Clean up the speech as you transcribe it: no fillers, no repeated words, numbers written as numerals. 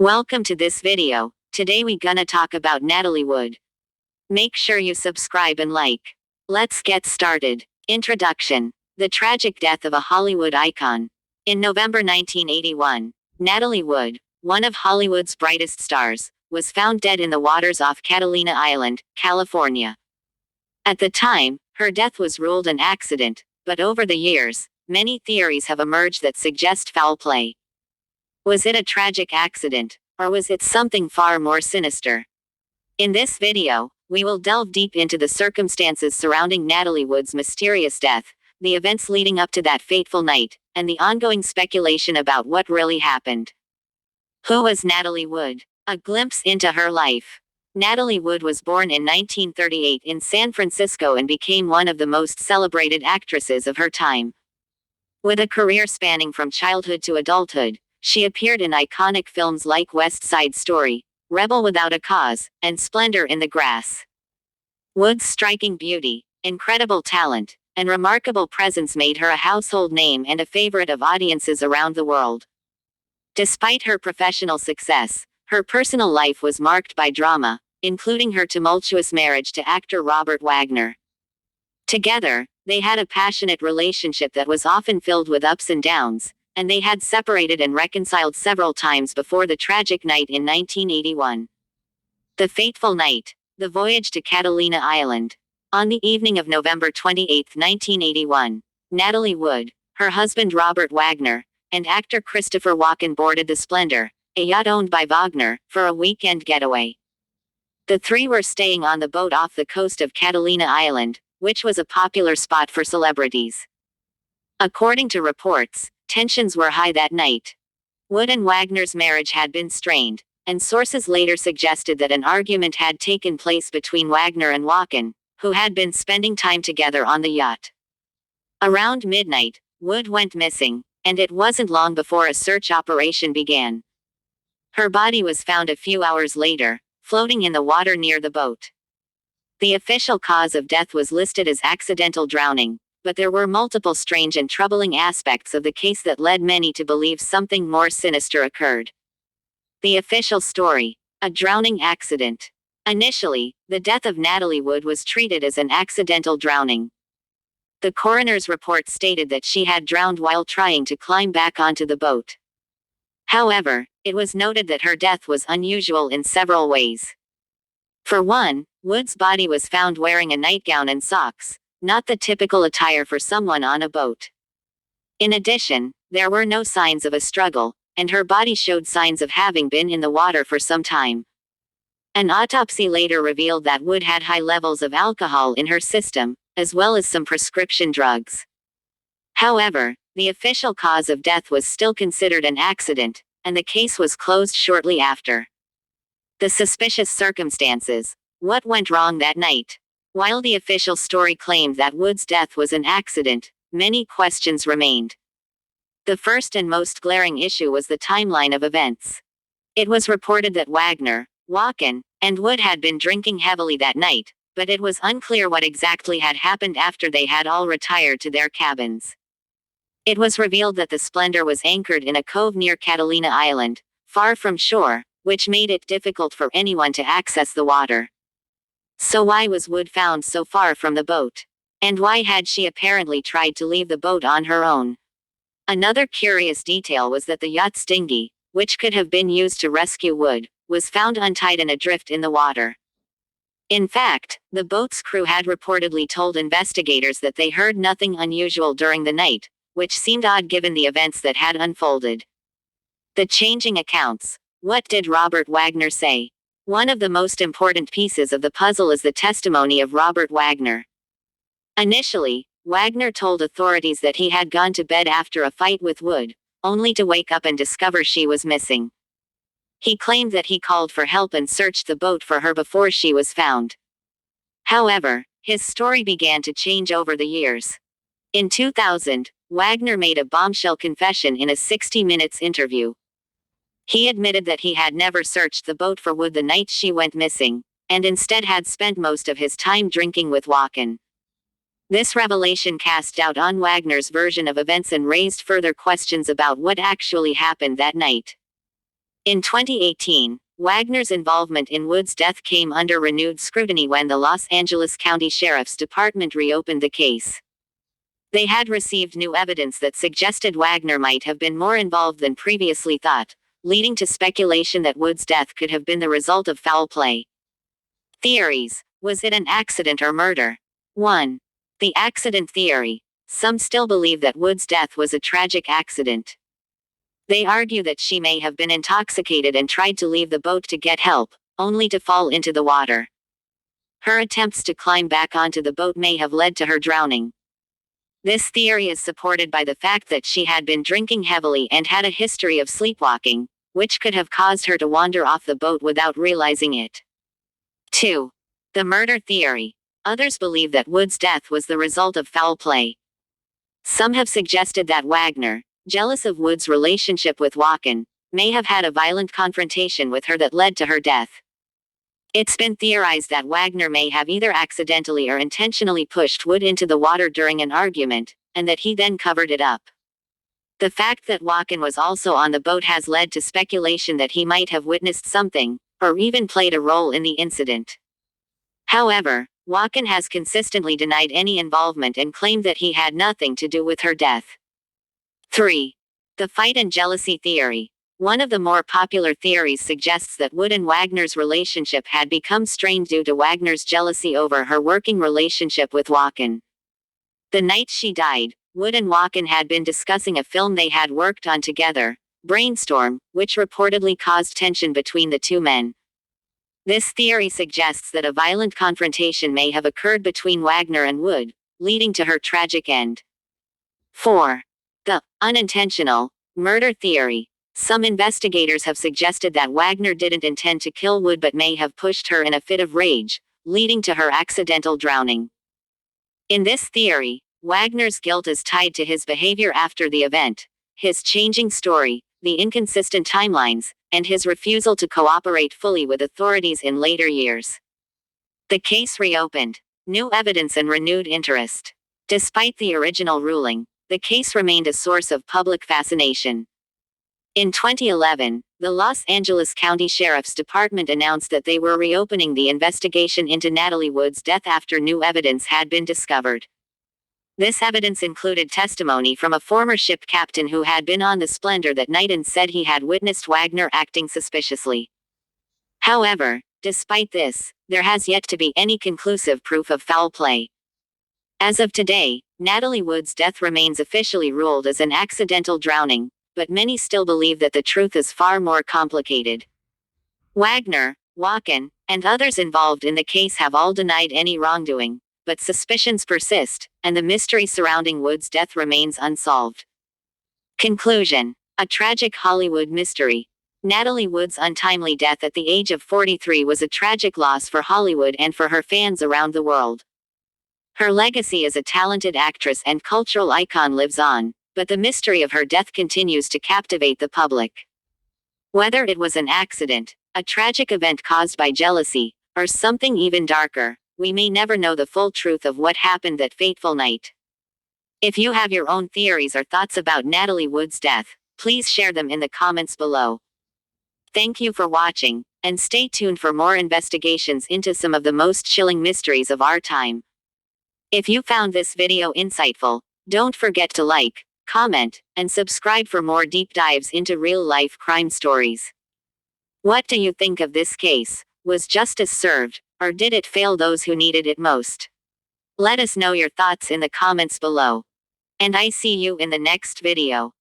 Welcome to this video. Today we gonna talk about Natalie Wood. Make sure you subscribe and like. Let's get started. Introduction. The tragic death of a Hollywood icon. In November 1981, Natalie Wood, one of Hollywood's brightest stars, was found dead in the waters off Catalina Island, California. At the time, her death was ruled an accident, but over the years, many theories have emerged that suggest foul play. Was it a tragic accident, or was it something far more sinister? In this video, we will delve deep into the circumstances surrounding Natalie Wood's mysterious death, the events leading up to that fateful night, and the ongoing speculation about what really happened. Who was Natalie Wood? A glimpse into her life. Natalie Wood was born in 1938 in San Francisco and became one of the most celebrated actresses of her time. With a career spanning from childhood to adulthood, she appeared in iconic films like West Side Story, Rebel Without a Cause, and Splendor in the Grass. Wood's striking beauty, incredible talent, and remarkable presence made her a household name and a favorite of audiences around the world. Despite her professional success, her personal life was marked by drama, including her tumultuous marriage to actor Robert Wagner. Together, they had a passionate relationship that was often filled with ups and downs, and they had separated and reconciled several times before the tragic night in 1981. The fateful night. The voyage to Catalina Island. On the evening of November 28, 1981, Natalie Wood, her husband Robert Wagner, and actor Christopher Walken boarded the Splendor, a yacht owned by Wagner, for a weekend getaway. The three were staying on the boat off the coast of Catalina Island, which was a popular spot for celebrities. According to reports, tensions were high that night. Wood and Wagner's marriage had been strained, and sources later suggested that an argument had taken place between Wagner and Walken, who had been spending time together on the yacht. Around midnight, Wood went missing, and it wasn't long before a search operation began. Her body was found a few hours later, floating in the water near the boat. The official cause of death was listed as accidental drowning, but there were multiple strange and troubling aspects of the case that led many to believe something more sinister occurred. The official story: a drowning accident. Initially, the death of Natalie Wood was treated as an accidental drowning. The coroner's report stated that she had drowned while trying to climb back onto the boat. However, it was noted that her death was unusual in several ways. For one, Wood's body was found wearing a nightgown and socks, not the typical attire for someone on a boat. In addition, there were no signs of a struggle, and her body showed signs of having been in the water for some time. An autopsy later revealed that Wood had high levels of alcohol in her system, as well as some prescription drugs. However, the official cause of death was still considered an accident, and the case was closed shortly after. The suspicious circumstances. What went wrong that night? While the official story claimed that Wood's death was an accident, many questions remained. The first and most glaring issue was the timeline of events. It was reported that Wagner, Walken, and Wood had been drinking heavily that night, but it was unclear what exactly had happened after they had all retired to their cabins. It was revealed that the Splendor was anchored in a cove near Catalina Island, far from shore, which made it difficult for anyone to access the water. So why was Wood found so far from the boat? And why had she apparently tried to leave the boat on her own? Another curious detail was that the yacht's dinghy, which could have been used to rescue Wood, was found untied and adrift in the water. In fact, the boat's crew had reportedly told investigators that they heard nothing unusual during the night, which seemed odd given the events that had unfolded. The changing accounts. What did Robert Wagner say? One of the most important pieces of the puzzle is the testimony of Robert Wagner. Initially, Wagner told authorities that he had gone to bed after a fight with Wood, only to wake up and discover she was missing. He claimed that he called for help and searched the boat for her before she was found. However, his story began to change over the years. In 2000, Wagner made a bombshell confession in a 60 Minutes interview. He admitted that he had never searched the boat for Wood the night she went missing, and instead had spent most of his time drinking with Walken. This revelation cast doubt on Wagner's version of events and raised further questions about what actually happened that night. In 2018, Wagner's involvement in Wood's death came under renewed scrutiny when the Los Angeles County Sheriff's Department reopened the case. They had received new evidence that suggested Wagner might have been more involved than previously thought, leading to speculation that Wood's death could have been the result of foul play. Theories. Was it an accident or murder? 1. The accident theory. Some still believe that Wood's death was a tragic accident. They argue that she may have been intoxicated and tried to leave the boat to get help, only to fall into the water. Her attempts to climb back onto the boat may have led to her drowning. This theory is supported by the fact that she had been drinking heavily and had a history of sleepwalking, which could have caused her to wander off the boat without realizing it. 2. The murder theory. Others believe that Wood's death was the result of foul play. Some have suggested that Wagner, jealous of Wood's relationship with Walken, may have had a violent confrontation with her that led to her death. It's been theorized that Wagner may have either accidentally or intentionally pushed Wood into the water during an argument, and that he then covered it up. The fact that Walken was also on the boat has led to speculation that he might have witnessed something, or even played a role in the incident. However, Walken has consistently denied any involvement and claimed that he had nothing to do with her death. 3. The fight and jealousy theory. One of the more popular theories suggests that Wood and Wagner's relationship had become strained due to Wagner's jealousy over her working relationship with Walken. The night she died, Wood and Walken had been discussing a film they had worked on together, Brainstorm, which reportedly caused tension between the two men. This theory suggests that a violent confrontation may have occurred between Wagner and Wood, leading to her tragic end. 4. The unintentional murder theory. Some investigators have suggested that Wagner didn't intend to kill Wood but may have pushed her in a fit of rage, leading to her accidental drowning. In this theory, Wagner's guilt is tied to his behavior after the event, his changing story, the inconsistent timelines, and his refusal to cooperate fully with authorities in later years. The case reopened. New evidence and renewed interest. Despite the original ruling, the case remained a source of public fascination. In 2011, the Los Angeles County Sheriff's Department announced that they were reopening the investigation into Natalie Wood's death after new evidence had been discovered. This evidence included testimony from a former ship captain who had been on the Splendor that night and said he had witnessed Wagner acting suspiciously. However, despite this, there has yet to be any conclusive proof of foul play. As of today, Natalie Wood's death remains officially ruled as an accidental drowning, but many still believe that the truth is far more complicated. Wagner, Walken, and others involved in the case have all denied any wrongdoing, but suspicions persist, and the mystery surrounding Wood's death remains unsolved. Conclusion. A tragic Hollywood mystery. Natalie Wood's untimely death at the age of 43 was a tragic loss for Hollywood and for her fans around the world. Her legacy as a talented actress and cultural icon lives on, but the mystery of her death continues to captivate the public. Whether it was an accident, a tragic event caused by jealousy, or something even darker, we may never know the full truth of what happened that fateful night. If you have your own theories or thoughts about Natalie Wood's death, please share them in the comments below. Thank you for watching, and stay tuned for more investigations into some of the most chilling mysteries of our time. If you found this video insightful, don't forget to like, comment, and subscribe for more deep dives into real-life crime stories. What do you think of this case? Was justice served, or did it fail those who needed it most? Let us know your thoughts in the comments below. And I see you in the next video.